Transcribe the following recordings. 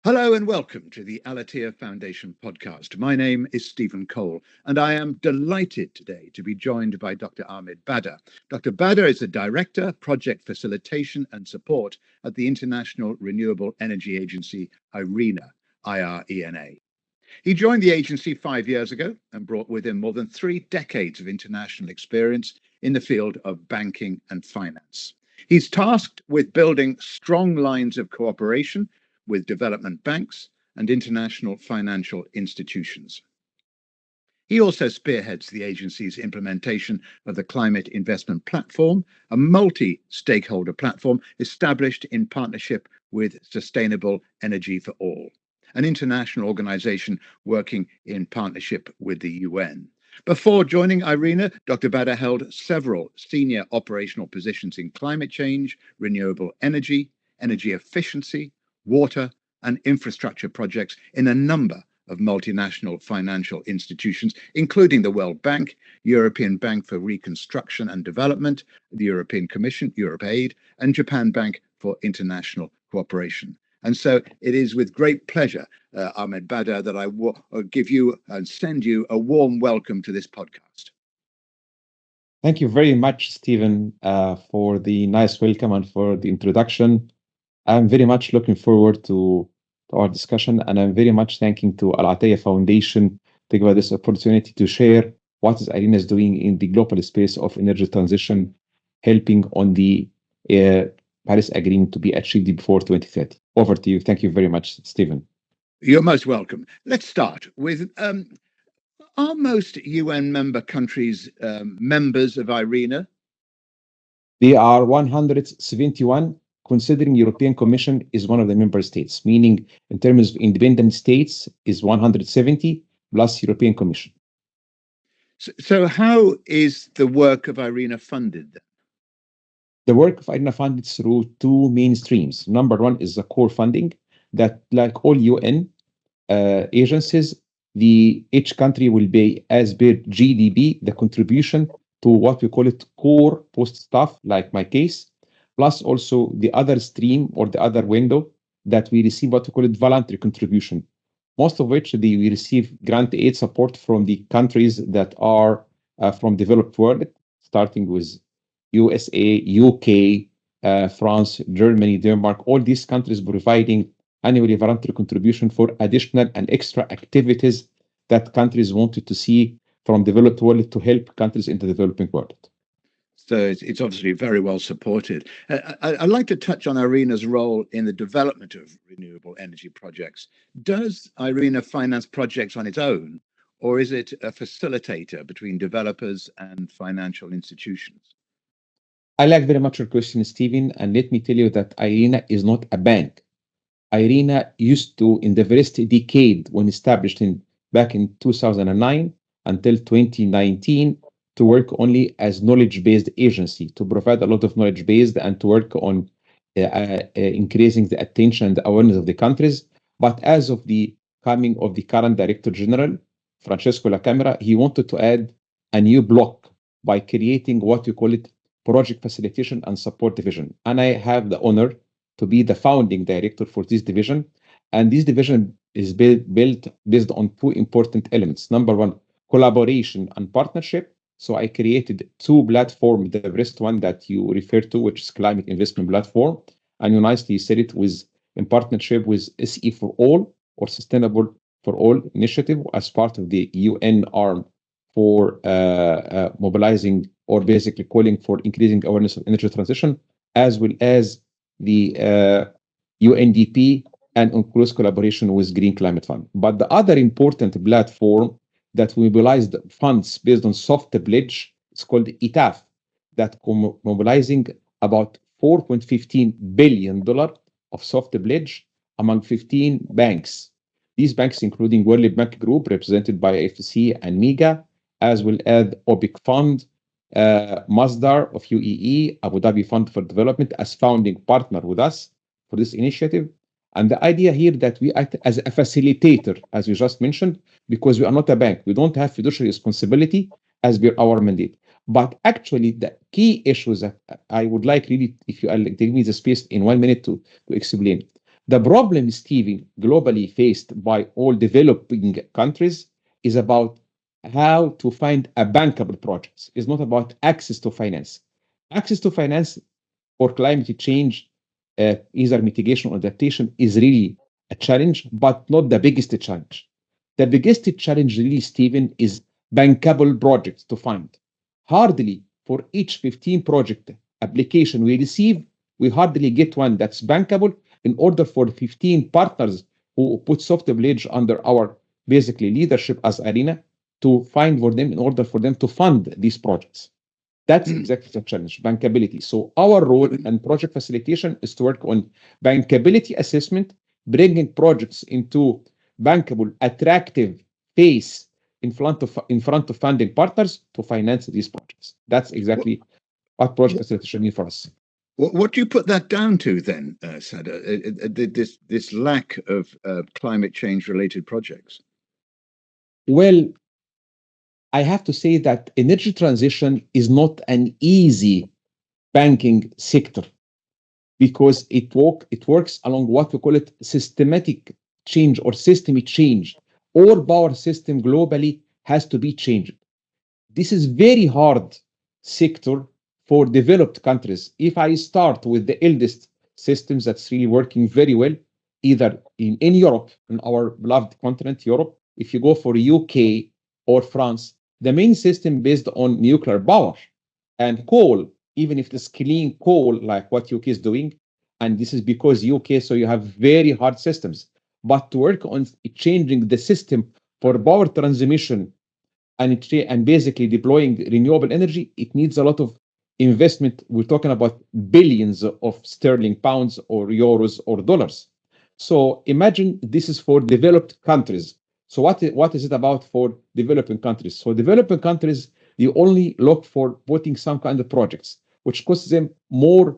Hello and welcome to the Al-Attiyah Foundation podcast. My name is Stephen Cole, and I am delighted today to be joined by Dr. Ahmed Badr. Dr. Badr is the Director, Project Facilitation and Support at the International Renewable Energy Agency, Irena, IRENA. He joined the agency 5 years ago and brought with him more than 3 decades of international experience in the field of banking and finance. He's tasked with building strong lines of cooperation with development banks and international financial institutions. He also spearheads the agency's implementation of the Climate Investment Platform, a multi-stakeholder platform established in partnership with Sustainable Energy for All, an international organization working in partnership with the UN. Before joining Irena, Dr. Badr held several senior operational positions in climate change, renewable energy, energy efficiency, water and infrastructure projects in a number of multinational financial institutions, including the World Bank, European Bank for Reconstruction and Development, the European Commission, EuropeAid, and Japan Bank for International Cooperation. And so it is with great pleasure, Ahmed Badr, that I will give you and send you a warm welcome to this podcast. Thank you very much, Stephen, for the nice welcome and for the introduction. I'm very much looking forward to our discussion, and I'm very much thanking to Al-Attiyah Foundation to give us this opportunity to share what is Irena is doing in the global space of energy transition, helping on the Paris Agreement to be achieved before 2030. Over to you. Thank you very much, Stephen. You're most welcome. Let's start with, are most UN member countries members of Irena? They are 171, considering European Commission is one of the member states, meaning in terms of independent states is 170 plus European Commission. So how is the work of Irena funded then? The work of Irena funded through 2 main streams. Number 1 is the core funding that, like all UN agencies, each country will pay as per GDP the contribution to what we call it core post staff, like my case, plus also the other stream or the other window that we receive what we call it voluntary contribution, most of which we receive grant aid support from the countries that are from developed world, starting with USA, UK, France, Germany, Denmark, all these countries providing annually voluntary contribution for additional and extra activities that countries wanted to see from developed world to help countries in the developing world. So it's obviously very well supported. I'd like to touch on Irena's role in the development of renewable energy projects. Does Irena finance projects on its own, or is it a facilitator between developers and financial institutions? I like very much your question, Stephen, and let me tell you that Irena is not a bank. Irena used to, in the first decade, when established back in 2009 until 2019, to work only as knowledge-based agency, to provide a lot of knowledge-based and to work on increasing the attention and the awareness of the countries. But as of the coming of the current Director General, Francesco La Camera, he wanted to add a new block by creating what we call it Project Facilitation and Support Division. And I have the honor to be the founding director for this division. And this division is built based on 2 important elements. Number 1, collaboration and partnership. So I created 2 platforms, the first one that you referred to, which is Climate Investment Platform. And you nicely said it was in partnership with SE for All, or Sustainable for All initiative, as part of the UN arm for mobilizing or basically calling for increasing awareness of energy transition, as well as the UNDP and in close collaboration with Green Climate Fund. But the other important platform that we mobilized funds based on soft pledge, it's called ITAF, that mobilizing about $4.15 billion of soft pledge among 15 banks. These banks, including World Bank Group, represented by FSC and MEGA, as well as OPIC Fund, Masdar of UAE, Abu Dhabi Fund for Development, as founding partner with us for this initiative. And the idea here that we act as a facilitator, as you just mentioned, because we are not a bank. We don't have fiduciary responsibility as per our mandate. But actually, the key issues that I would like really, if you give me the space in 1 minute to explain. The problem, Stevie, globally faced by all developing countries is about how to find a bankable projects. It's not about access to finance. Access to finance for climate change, either mitigation or adaptation, is really a challenge, but not the biggest challenge. The biggest challenge, really, Stephen, is bankable projects to find. Hardly for each 15 project application we receive, we hardly get one that's bankable in order for 15 partners who put soft pledge under our basically leadership as Irena to find for them in order for them to fund these projects. That's exactly the challenge, bankability. So our role in project facilitation is to work on bankability assessment, bringing projects into bankable, attractive phase in front of funding partners to finance these projects. That's exactly what project facilitation means for us. What do you put that down to then, Sada? This lack of climate change related projects? Well, I have to say that energy transition is not an easy banking sector because it works along what we call it systematic change or systemic change. All power system globally has to be changed. This is very hard sector for developed countries. If I start with the eldest systems that's really working very well, either in Europe, in our beloved continent, Europe, if you go for UK or France, the main system based on nuclear power and coal, even if it's clean coal, like what UK is doing. And this is because UK, so you have very hard systems. But to work on changing the system for power transmission and basically deploying renewable energy, it needs a lot of investment. We're talking about billions of sterling, pounds, or euros or dollars. So imagine this is for developed countries. So what is it about for developing countries? So developing countries, they only look for putting some kind of projects, which costs them more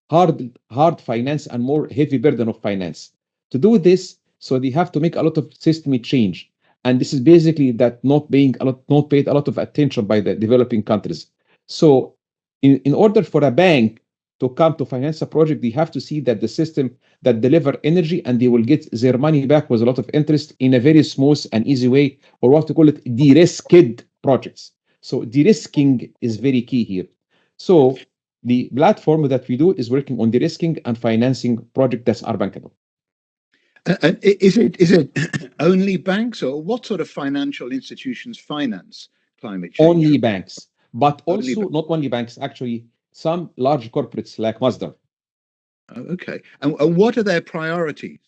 hard finance and more heavy burden of finance. To do this, so they have to make a lot of systemic change. And this is basically that not paid a lot of attention by the developing countries. So in order for a bank to come to finance a project, they have to see that the system that deliver energy and they will get their money back with a lot of interest in a very smooth and easy way, or what we call it de-risked projects. So de-risking is very key here. So the platform that we do is working on de-risking and financing projects that are bankable. Is it only banks, or what sort of financial institutions finance climate change? Only banks, but also not only banks, actually some large corporates like Mazda. Okay. And what are their priorities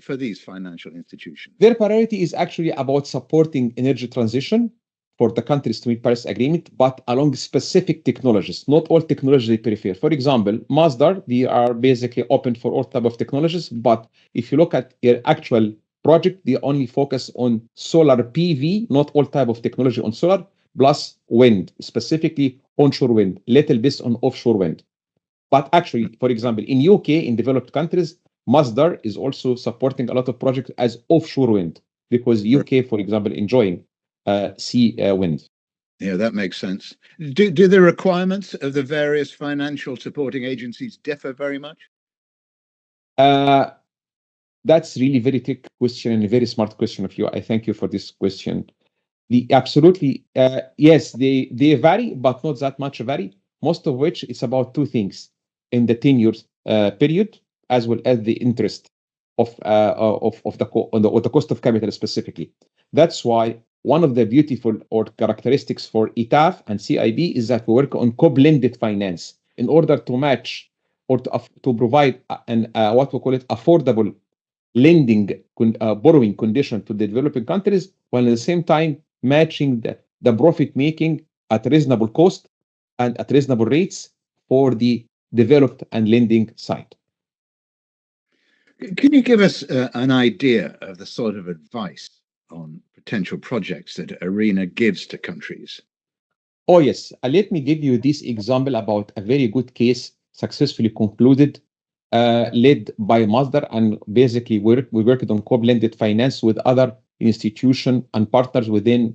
for these financial institutions? Their priority is actually about supporting energy transition for the countries to meet Paris Agreement, but along specific technologies. Not all technologies they prefer. For example, Mazda, they are basically open for all type of technologies, but if you look at their actual project, they only focus on solar PV, not all type of technology on solar, plus wind, specifically onshore wind, little bit on offshore wind. But actually, for example, in UK, in developed countries, Mazda is also supporting a lot of projects as offshore wind because UK, for example, enjoying sea wind. Yeah, that makes sense. Do the requirements of the various financial supporting agencies differ very much? That's really very thick question and a very smart question of you. I thank you for this question. Absolutely, yes, they vary, but not that much vary. Most of which is about two things in the 10 years period, as well as the interest of the cost of capital specifically. That's why one of the beautiful or characteristics for ITAF and CIB is that we work on co-blended finance in order to match or to provide what we call it affordable lending borrowing condition to the developing countries, while at the same time matching the profit making at reasonable cost and at reasonable rates for the developed and lending side. Can you give us an idea of the sort of advice on potential projects that Irena gives to countries? Oh, yes. Let me give you this example about a very good case successfully concluded, led by Mazda, and basically we worked on co-blended finance with other institutions and partners within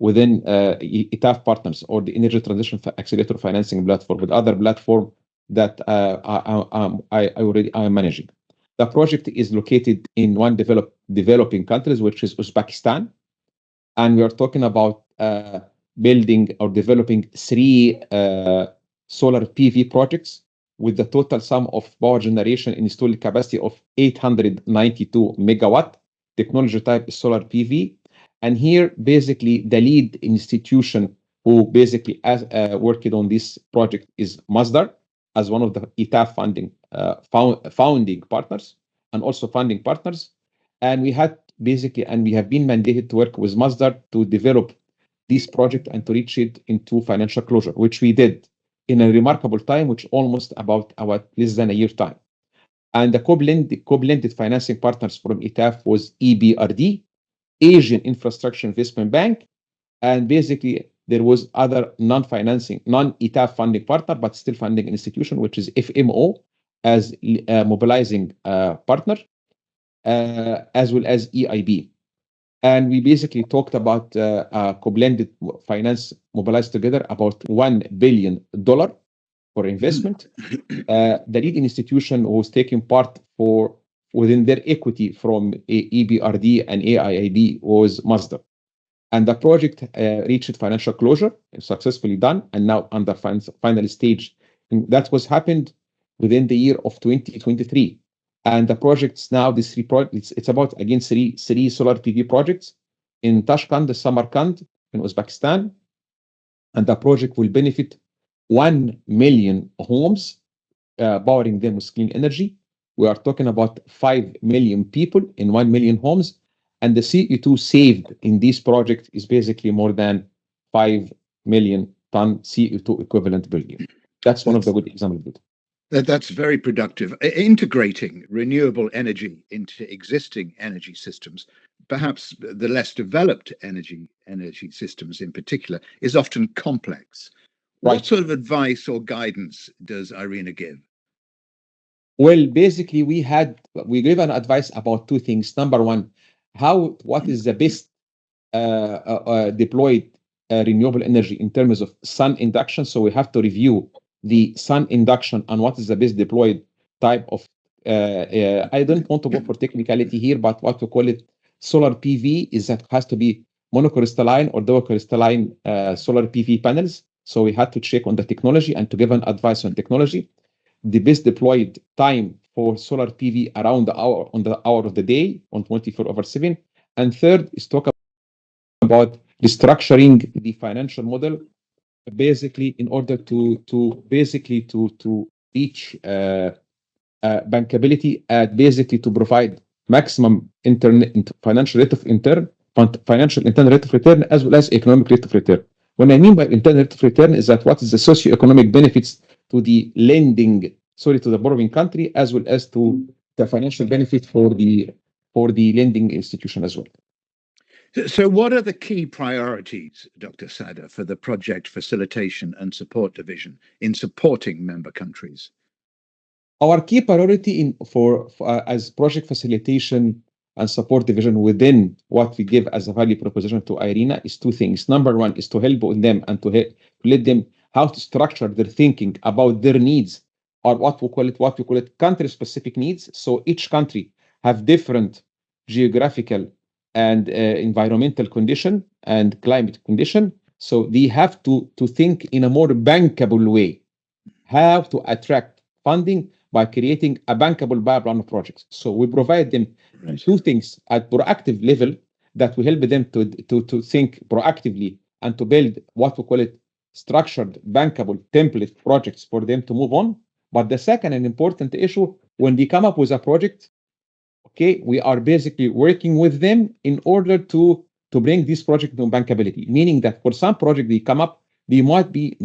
ITAF partners, or the Energy Transition Accelerator Financing Platform, with other platform that I am managing. The project is located in one developing countries, which is Uzbekistan. And we are talking about building or developing 3 solar PV projects with the total sum of power generation installed capacity of 892 megawatt. Technology type is solar PV. And here, basically, the lead institution who basically worked on this project is Masdar, as one of the ITAF founding partners and also funding partners. And we have been mandated to work with Masdar to develop this project and to reach it into financial closure, which we did in a remarkable time, which almost about less than a year time. And the co-blended financing partners from ITAF was EBRD, Asian Infrastructure Investment Bank, and basically there was other non-ITAF funding partner, but still funding institution, which is FMO as mobilizing partner, as well as EIB. And we basically talked about co-blended finance mobilized together about $1 billion for investment. The lead institution who was taking part within their equity from EBRD and AIIB was Masdar. And the project reached financial closure, successfully done, and now under final stage. And that was happened within the year of 2023. And the projects now, these 3 projects, it's about, again, three solar PV projects in Tashkent, Samarkand, in Uzbekistan. And the project will benefit 1 million homes, powering them with clean energy. We are talking about 5 million people in 1 million homes. And the CO2 saved in this project is basically more than 5 million ton CO2 equivalent per year. That's one of the good examples. That's very productive. Integrating renewable energy into existing energy systems, perhaps the less developed energy systems in particular, is often complex. Right. What sort of advice or guidance does Irena give? Well, basically, we gave an advice about 2 things. Number one, what is the best deployed renewable energy in terms of sun induction. So we have to review the sun induction and what is the best deployed type of, I don't want to go for technicality here, but what we call it solar PV is that has to be monocrystalline or double crystalline solar PV panels. So we had to check on the technology and to give an advice on technology. The best deployed time for solar PV around the hour of the day on 24/7. And third is talk about restructuring the financial model, basically in order to reach bankability and basically to provide maximum financial internal rate of return as well as economic rate of return. What I mean by internal rate of return is that what is the socio-economic benefits to the to the borrowing country as well as to the financial benefit for the lending institution as well. So what are the key priorities, Dr. Sadr, for the Project Facilitation and Support Division in supporting member countries? Our key priority as Project Facilitation and Support Division within what we give as a value proposition to Irena is 2 things. Number one is to help them and to let them how to structure their thinking about their needs, or what we call it country-specific needs. So each country have different geographical and environmental condition and climate condition. So they have to think in a more bankable way, how to attract funding by creating a bankable pipeline of projects. So we provide them 2 things at proactive level that will help them to think proactively and to build what we call it structured bankable template projects for them to move on. But the second and important issue, when they come up with a project, okay, we are basically working with them in order to bring this project to bankability, meaning that for some project they come up, they might be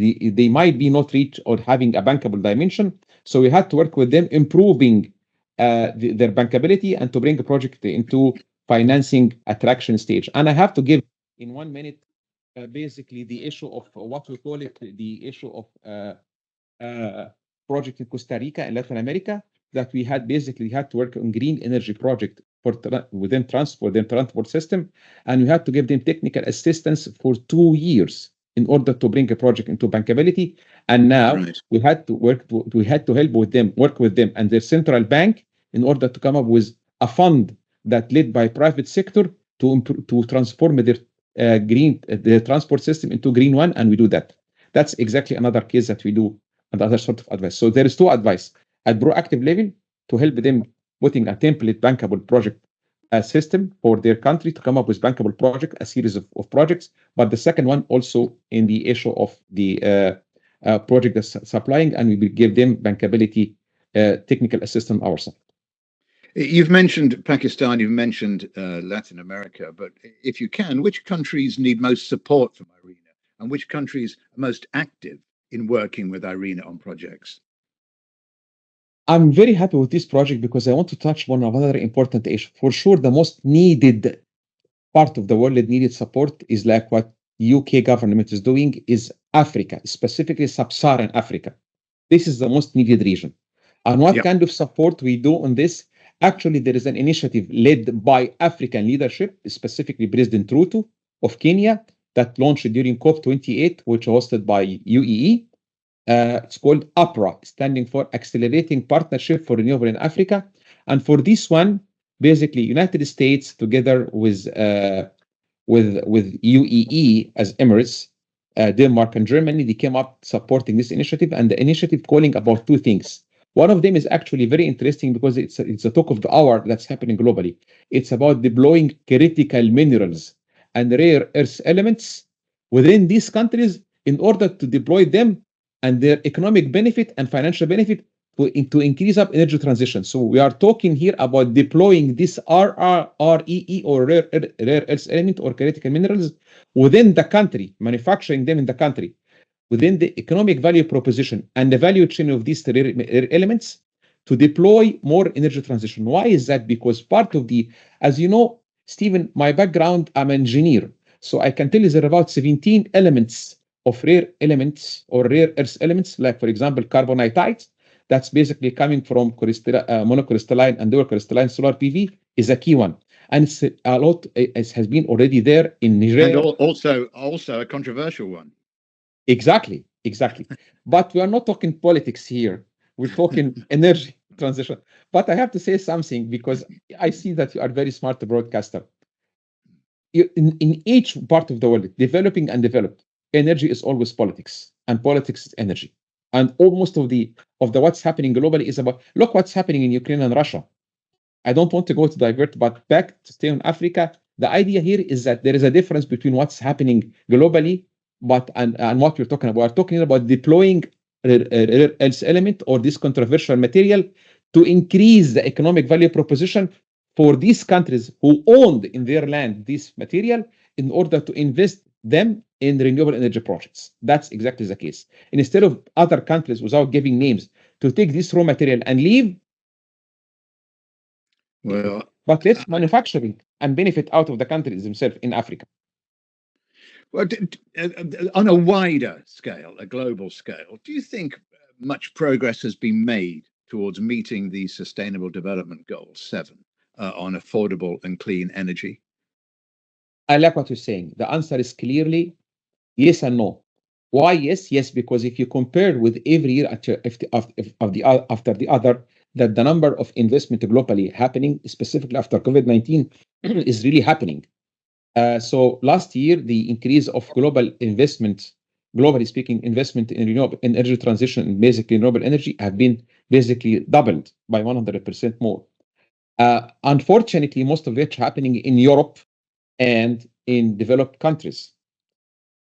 not reach or having a bankable dimension. So we had to work with them, improving their bankability and to bring a project into financing attraction stage. And I have to give in 1 minute basically the issue of what we call it, the issue of project in Costa Rica and Latin America, that we had to work on green energy project within transport system, and we had to give them technical assistance for 2 years in order to bring a project into bankability. And now we had to work with them, and their central bank in order to come up with a fund that led by private sector to transform their transport system into green one, and we do that. That's exactly another case that we do, another sort of advice. So there is two advice at proactive level to help them putting a template bankable project system for their country to come up with bankable project, a series of projects. But the second one also in the issue of the project that's supplying, and we will give them bankability technical assistance ourselves. You've mentioned Pakistan, you've mentioned Latin America, but if you can, which countries need most support from Irena, and which countries are most active in working with Irena on projects? I'm very happy with this project because I want to touch on another important issue. For sure, the most needed part of the world that needed support is like what UK government is doing is Africa, specifically Sub-Saharan Africa. This is the most needed region. And what kind of support we do on this? Actually, there is an initiative led by African leadership, specifically President Ruto of Kenya, that launched during COP28, which was hosted by UAE. It's called APRA, standing for Accelerating Partnership for Renewable in Africa. And for this one, basically, United States together with UAE as Emirates, Denmark and Germany, they came up supporting this initiative, and the initiative calling about two things. One of them is actually very interesting because it's a talk of the hour that's happening globally. It's about deploying critical minerals and rare earth elements within these countries in order to deploy them and their economic benefit and financial benefit to increase up energy transition. So we are talking here about deploying this REE or rare earth element or critical minerals within the country, manufacturing them in the country, within the economic value proposition and the value chain of these rare elements to deploy more energy transition. Why is that? Because part of as you know, Stephen, my background, I'm an engineer. So I can tell you there are about 17 elements of rare elements or rare earth elements, like for example, carbonatites, that's basically coming from monocrystalline and dual crystalline solar PV is a key one. And it's a lot, it has been already there in Nigeria. And also a controversial one. Exactly. But we are not talking politics here. We're talking energy transition. But I have to say something because I see that you are very smart broadcaster. In each part of the world, developing and developed, energy is always politics, and politics is energy. And almost of the what's happening globally is about, look what's happening in Ukraine and Russia. I don't want to go to divert, but back to stay on Africa. The idea here is that there is a difference between what's happening globally, and what we're talking about. We're talking about deploying else element or this controversial material to increase the economic value proposition for these countries who owned in their land this material in order to invest them in renewable energy projects. That's exactly the case. And instead of other countries, without giving names, to take this raw material and leave, but let's manufacturing and benefit out of the countries themselves in Africa. Well, on a wider scale, a global scale, do you think much progress has been made towards meeting the Sustainable Development Goals 7 on affordable and clean energy? I like what you're saying. The answer is clearly yes and no. Why yes? Yes, because if you compare with every year after the other, that the number of investment globally happening, specifically after COVID-19, is really happening. So last year, the increase of global investment, globally speaking, investment in renewable energy transition and basically renewable energy have been basically doubled by 100% more. Unfortunately, most of it happening in Europe and in developed countries.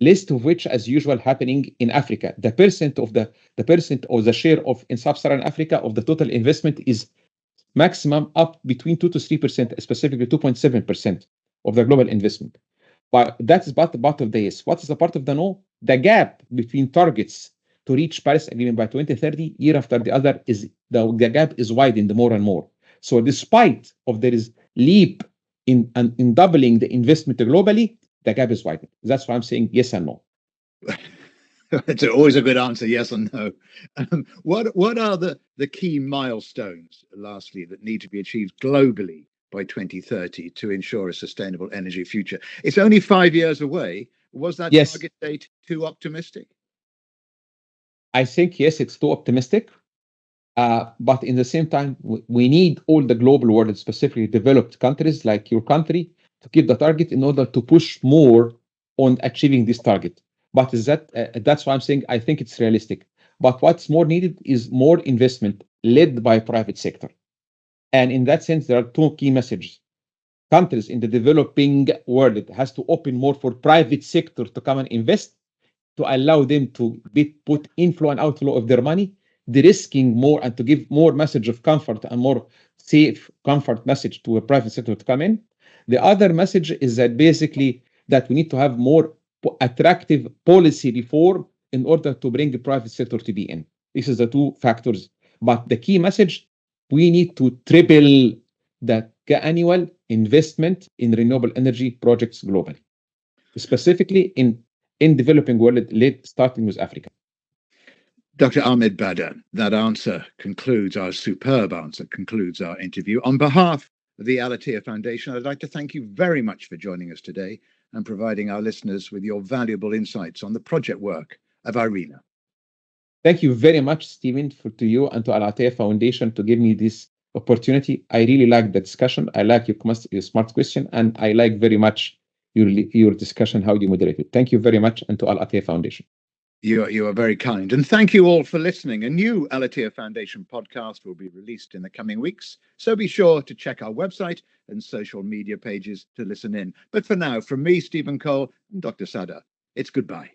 List of which, as usual, happening in Africa. The percent of the share of in sub-Saharan Africa of the total investment is maximum up between 2 to 3%, specifically 2.7% of the global investment. But that is but the part of the yes. What is the part of the no? The gap between targets to reach Paris Agreement by 2030, year after the other, is the gap is widened more and more. So despite of there is leap in doubling the investment globally, the gap is widened. That's why I'm saying yes and no. It's always a good answer, yes or no. What are the key milestones, lastly, that need to be achieved globally by 2030 to ensure a sustainable energy future? It's only 5 years away. Was that target date too optimistic? I think, yes, it's too optimistic. But in the same time, we need all the global world, specifically developed countries like your country, to keep the target in order to push more on achieving this target. But that's why I'm saying I think it's realistic. But what's more needed is more investment led by private sector. And in that sense, there are two key messages. Countries in the developing world has to open more for private sector to come and invest, to allow them to put inflow and outflow of their money, de-risking more and to give more message of comfort and more safe comfort message to a private sector to come in. The other message is that basically that we need to have more attractive policy reform in order to bring the private sector to be in. This is the two factors. But the key message, we need to triple the annual investment in renewable energy projects globally, specifically in developing world, starting with Africa. Dr. Ahmed Badr, that superb answer concludes our interview. On behalf of the Al-Attiyah Foundation, I'd like to thank you very much for joining us today and providing our listeners with your valuable insights on the project work of Irena. Thank you very much, Stephen, to you and to Al-Attiyah Foundation to give me this opportunity. I really like the discussion. I like your smart question, and I like very much your discussion, how you moderate it. Thank you very much, and to Al-Attiyah Foundation. You are very kind. And thank you all for listening. A new Al-Attiyah Foundation podcast will be released in the coming weeks, so be sure to check our website and social media pages to listen in. But for now, from me, Stephen Cole, and Dr. Sadr, it's goodbye.